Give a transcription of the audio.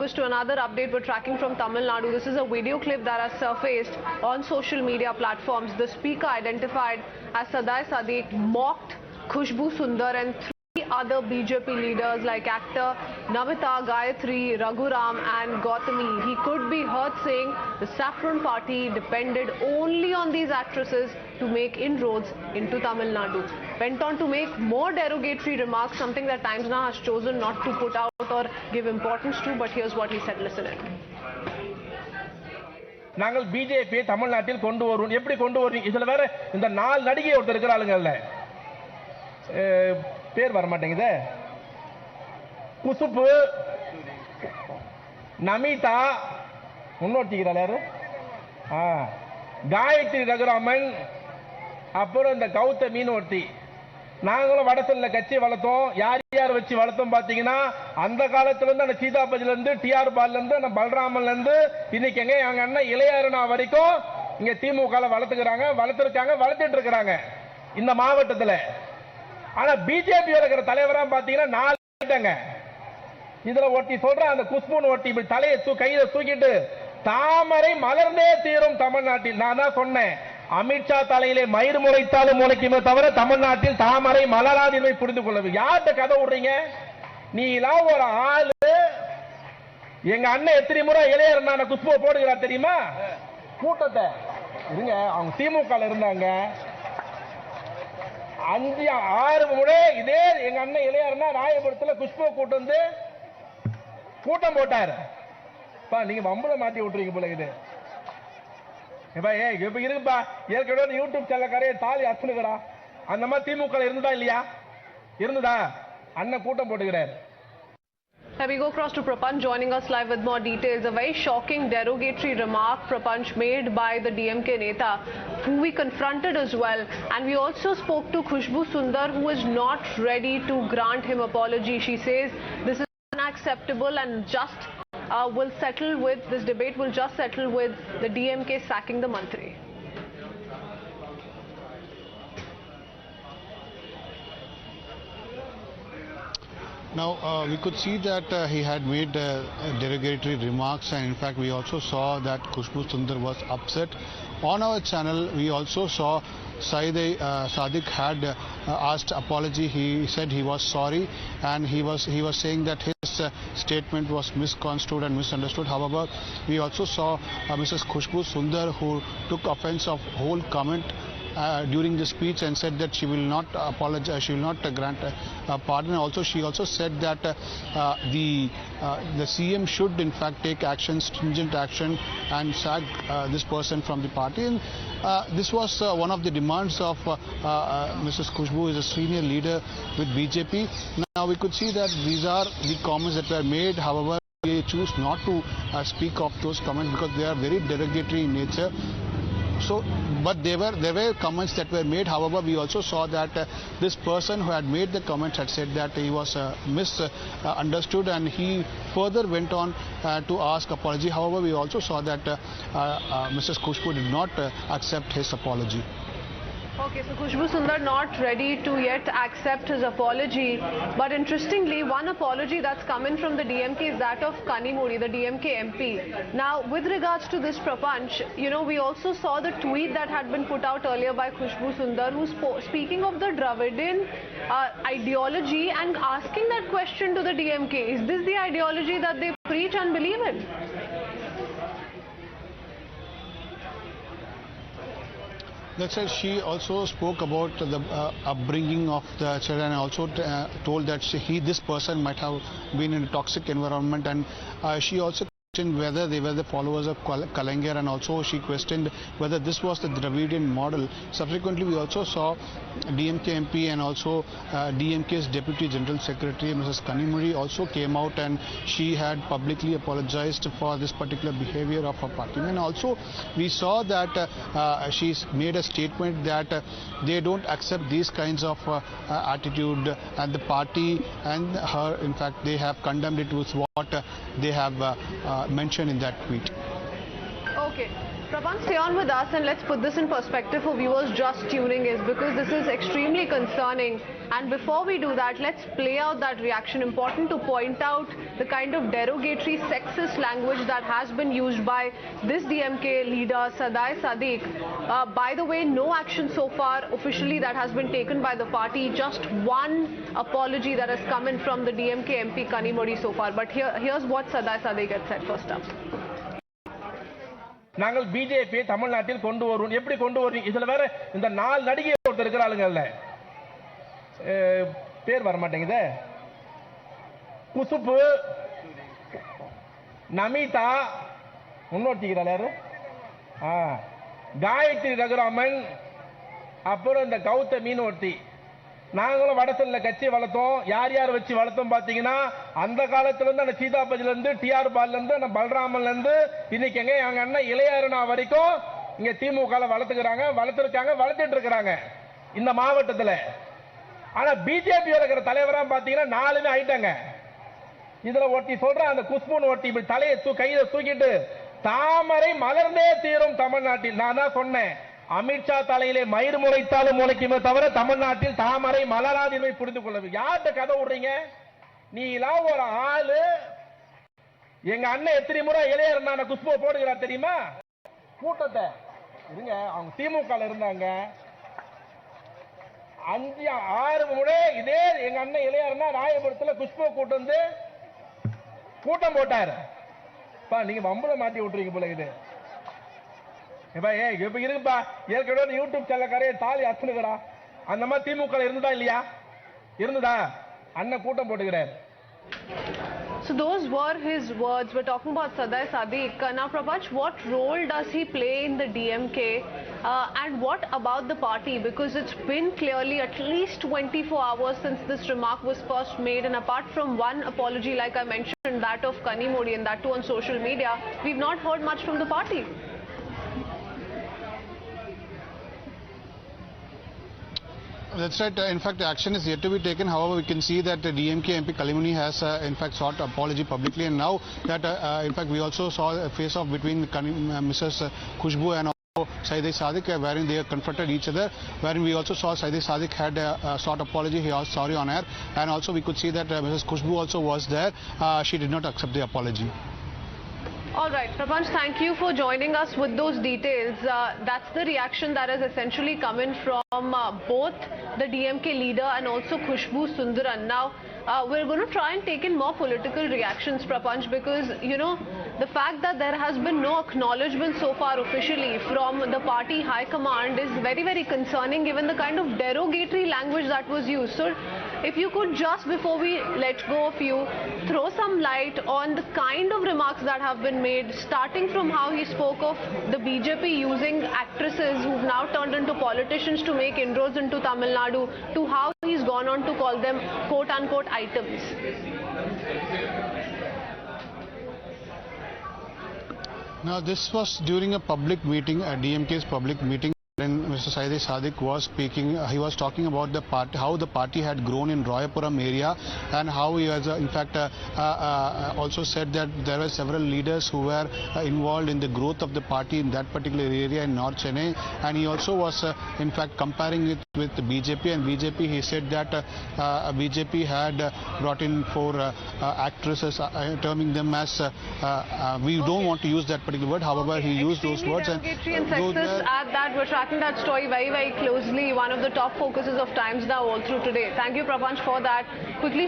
focus to another update we're tracking from Tamil Nadu. This is a video clip that has surfaced on social media platforms. The speaker, identified as Sadai Sadiq, mocked Khushbu Sundar and three other BJP leaders like actor Namita, Gayatri, Raghuram and Gautami. He could be heard saying the Saffron Party depended only on these actresses to make inroads into Tamil Nadu. Went on to make more derogatory remarks, something that Times Now has chosen not to put out or give importance to, but here's what he said. Listen in. நாங்கள் BJP தமிழ்நாட்டில் கொண்டு வருவோம். எப்படி கொண்டு வருவீங்க? இதுல வேற இந்த 4 நடிகை ஒருத்தர் இருக்கிறாளுங்கல்ல, பேர் வர மாட்டேங்குது. குசுப்பு, நமிதா, முன்னோட்டிக்கிறாள் யாரு, காயத்ரி ரகுராமன், அப்புறம் இந்த கௌதமின்னு ஒருத்தி. நாங்களும் வடசல்ல கட்சி வளர்த்தோம். யார் யார் வச்சு வளர்த்தோம் பாத்தீங்கன்னா, அந்த காலத்துல இருந்து அந்த சீதாபதில இருந்து டிஆர் பால்ல இருந்து அந்த பல்ராமன்ல இருந்து இன்னைக்கு எங்க எங்க அண்ணன் இளையருணா வரைக்கும் இங்க திமுக வளர்த்துக்கிறாங்க, வளர்த்துட்டு இருக்கிறாங்க இந்த மாவட்டத்துல. ஆனா பிஜேபி இருக்கிற தலைவரா பாத்தீங்கன்னா 4 இதுல ஒட்டி சொல்ற அந்த குஷ்புன்னு ஒட்டி தலையை கையில தூக்கிட்டு தாமரை மலர்ந்தே தீரும் தமிழ்நாட்டில். நான் தான் சொன்னேன், அமித்ஷா தலையிலே மயிர் முளைத்தாலும் முளைக்குமே தவிர தமிழ்நாட்டில் தாமரை மலராதினை புரிந்து கொள்ளது. யார்கிட்ட கதை விடுறீங்க? நீ எல்லாம் ஒரு ஆளு. எங்க அண்ணன் எத்தனை முறை இளையருணா குஷ்புவை போடுகிறா தெரியுமா? கூட்டத்தை இருங்க, அவங்க திமுக இருந்தாங்க 5-6 முறை இதே எங்க அண்ணன் இளையருணா ராயபுரத்தில் குஷ்புவை கூட்டம் வந்து கூட்டம் போட்டாரு. நீங்க வம்புல மாட்டி விட்டுறீங்க போல இது. இருக்குப்பா, ஏற்கனவே யூடியூப் சேனல்காரே தாலி அத்துனுக்கிறா. அந்த மாதிரி திமுக இருந்ததா இல்லையா? இருந்ததா? அண்ணன் கூட்டம் போட்டுக்கிறார். Now we go across to Prapanch joining us live with more details. A very shocking derogatory remark, Prapanch, made by the DMK Neta, who we confronted as well. And we also spoke to Khushbu Sundar, who is not ready to grant him apology. She says this is unacceptable and just this debate will just settle with the DMK sacking the Mantri. Now, we could see that he had made derogatory remarks, and in fact we also saw that Khushbu Sundar was upset. On our channel, we also saw Sadai Sadiq had asked apology. He said he was sorry, and he was saying that his statement was misconstrued and misunderstood. However, we also saw Mrs. Khushbu Sundar, who took offense of whole comment during the speech and said that she will not apologize, she will not grant a pardon. Also, she also said that the CM should in fact take action, stringent action, and sack this person from the party. And this was one of the demands of Mrs. Khushbu, who is a senior leader with BJP. Now we could see that these are the comments that were made. However, they choose not to speak of those comments because they are very derogatory in nature. So, but there were comments that were made. However, we also saw that this person who had made the comments had said that he was misunderstood, and he further went on to ask apology. However, we also saw that Mrs. Khushbu did not accept his apology. Okay, so Khushbu Sundar not ready to yet accept his apology. But interestingly, one apology that's coming from the DMK is that of Kanimuri, the DMK MP. Now, with regards to this, Prapanch, you know, we also saw the tweet that had been put out earlier by Khushbu Sundar, who's speaking of the Dravidian ideology and asking that question to the DMK. Is this the ideology that they preach and believe in? That's why she also spoke about the upbringing of the children, and also told that this person might have been in a toxic environment, and she also questioned whether they were the followers of Kalaignar, and also she questioned whether this was the Dravidian model. Subsequently, we also saw DMK MP and also DMK's Deputy General Secretary, Mrs. Kanimuri, also came out, and she had publicly apologized for this particular behavior of her party. And also we saw that she's made a statement that they don't accept these kinds of attitude, and the party and her, in fact, they have condemned it with what they have mentioned in that tweet. Okay. Prapanch, stay on with us and let's put this in perspective for viewers just tuning in, because this is extremely concerning. And before we do that, let's play out that reaction. Important to point out the kind of derogatory, sexist language that has been used by this DMK leader, Sadai Sadiq. By the way, no action so far officially that has been taken by the party. Just one apology that has come in from the DMK MP Kanimozhi so far. But here's what Sadai Sadiq had said first up. நாங்கள் BJP தமிழ்நாட்டில் கொண்டு வருவோம். எப்படி கொண்டு வருவீங்க? இதுல வேற இந்த 4 நடிகை ஒருத்தர் இருக்கிறாளுங்கல்ல, பேர் வர மாட்டேங்குது. குசுப்பு, நமிதா, முன்னோட்டிக்கிறாள் யாரு, காயத்ரி ரகுராமன், அப்புறம் இந்த கௌதமின்னு ஒருத்தி. நாங்களும் வடசல்ல கட்சி வளர்த்தோம். யார் யார் வச்சு வளர்த்தோம் பாத்தீங்கன்னா, அந்த காலத்துல இருந்து அந்த சீதாபதில இருந்து, டிஆர் பால்ல இருந்து, அந்த பல்ராமன்ல இருந்து, இன்னைக்கு எங்க எங்க அண்ணன் இளையருணா வரைக்கும் இங்க திமுக வளர்த்துக்கிறாங்க, வளர்த்துட்டு இருக்கிறாங்க இந்த மாவட்டத்துல. ஆனா பிஜேபி இருக்கிற தலைவரா பாத்தீங்கன்னா 4 ஆயிட்டாங்க. இதுல ஒருத்தி சொல்ற அந்த குஷ்புன்னு ஒருத்தி இப்படி தலையை கையில தூக்கிட்டு தாமரை மலர்ந்தே தீரும் தமிழ்நாட்டில். நான் தான் சொன்னேன், அமித்ஷா தலையிலே மயிர் முளைத்தாலும் முளைக்குமே தவிர தமிழ்நாட்டில் தாமரை மலராதிமை புரிந்து கொள்ளது. யார்கிட்ட கதை விடுறீங்க? நீ எல்லாம் ஒரு ஆளு. எங்க அண்ணன் எத்தனை முறை இளையருணா குஷ்பு போடுகிறார் தெரியுமா? கூட்டத்தை இருங்க, அவங்க திமுக இருந்தாங்க 5-6 முறை இதே எங்க அண்ணன் இளையருணா ராயபுரத்தில் குஷ்பு கூட்டம் போட்டார். நீங்க வம்புல மாட்டி விட்டுறீங்க போல. இது இப்ப இருக்குப்பா, ஏற்கனவே யூடியூப் சேனல்காரே தாலி அத்துனுக்கிறா. அந்த மாதிரி திமுக இருந்ததா இல்லையா? இருந்ததா? அண்ணன் கூட்டம் போட்டுக்கிறார். So those were his words. We're talking about Sadai Sadiq. Now Prapanch, what role does he play in the DMK and what about the party? Because it's been clearly at least 24 hours since this remark was first made, and apart from one apology like I mentioned, that of Kanimozhi, and that too on social media, we've not heard much from the party. That's right. In fact, action is yet to be taken. However, we can see that the DMK MP Kanimozhi has in fact sought apology publicly, and now that in fact we also saw a face-off between Mrs. Khushbu and Saidi Sadiq, wherein they confronted each other, wherein we also saw Saidi Sadiq had sought apology. He was sorry on air, and also we could see that Mrs. Khushbu also was there. She did not accept the apology. All right, Prapanch, thank you for joining us with those details. That's the reaction that has essentially come in from both the DMK leader and also Khushbu Sundaran. Now, we're going to try and take in more political reactions, Prapanch, because, you know, the fact that there has been no acknowledgement so far officially from the party high command is very, very concerning, given the kind of derogatory language that was used. So, if you could just, before we let go of you, throw some light on the kind of remarks that have been made, starting from how he spoke of the BJP using actresses who've now turned into politicians to make inroads into Tamil Nadu, to how he's gone on to call them quote-unquote items. Now, this was during a public meeting, a DMK's public meeting. When Mr. Saidi Sadiq was speaking, he was talking about the party, how the party had grown in Royapuram area, and how he has in fact also said that there were several leaders who were involved in the growth of the party in that particular area in North Chennai, and he also was in fact comparing it with the BJP, and BJP, he said that BJP had brought in 4 actresses, terming them as we don't want to use that particular word, however he used those words, and sexist at that. We're tracking that story very, very closely. One of the top focuses of Times Now all through today. Thank you, Prapanch, for that. Quickly